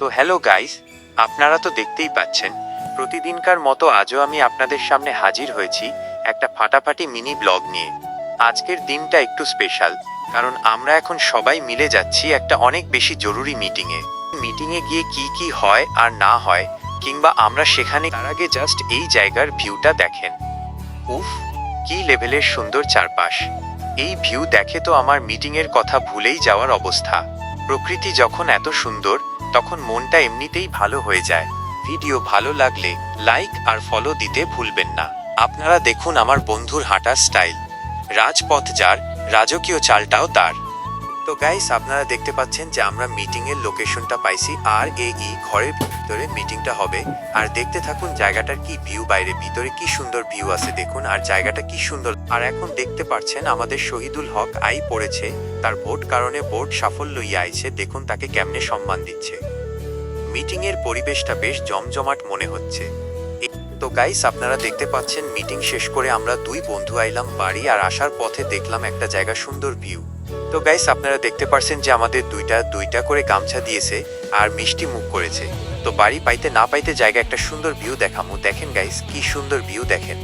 তো hello guys, আপনারা তো দেখতেই পাচ্ছেন প্রতিদিনকার মতো আজও আমি আপনাদের সামনে হাজির হয়েছি একটা ফাটাফাটি মিনি ব্লগ নিয়ে। আজকের দিনটা একটু স্পেশাল, কারণ আমরা এখন সবাই মিলে যাচ্ছি একটা অনেক বেশি জরুরি মিটিংয়ে গিয়ে কি কি হয় আর না হয়, কিংবা আমরা সেখানে তার আগে জাস্ট এই জায়গার ভিউটা দেখেন। উফ, কি লেভেলের সুন্দর চারপাশ! এই ভিউ দেখে তো আমার মিটিংয়ের কথা ভুলেই যাওয়ার অবস্থা। প্রকৃতি যখন এত সুন্দর, তখন মনটা এমনিতেই ভালো হয়ে যায়। ভিডিও ভালো লাগলে লাইক আর ফলো দিতে ভুলবেন না। আপনারা দেখুন আমার বন্ধুর হাঁটার স্টাইল, রাজপথ যার, রাজকীয় চালটাও তার। তো গাইস, আপনারা দেখতে পাচ্ছেন যে আমরা মিটিংয়ের লোকেশনটা পাইছি, আর এই ঘরের ভিতরে মিটিংটা হবে। আর দেখতে থাকুন জায়গাটার কি ভিউ, বাইরে ভিতরে কি সুন্দর ভিউ আছে দেখুন, আর জায়গাটা কি সুন্দর। আর এখন দেখতে পাচ্ছেন আমাদের শহীদুল হক আই পড়েছে, তার ভোট কারণে বোর্ড সাফল্য আইছে, দেখুন তাকে কেমনে সম্মান দিচ্ছে। মিটিংয়ের পরিবেশটা বেশ জমজমাট মনে হচ্ছে। তো গাইস, আপনারা দেখতে পাচ্ছেন মিটিং শেষ করে আমরা দুই বন্ধু আইলাম বাড়ি, আর আসার পথে দেখলাম একটা জায়গা সুন্দর ভিউ। তো গাইস, আপনারা দেখতে পাচ্ছেন যে আমাদের দুইটা করে গামছা দিয়েছে আর মিষ্টি মুখ করেছে। তো বাড়ি পাইতে না পাইতে জায়গা একটা সুন্দর ভিউ দেখামু। দেখেন গাইস, কি সুন্দর ভিউ দেখেন।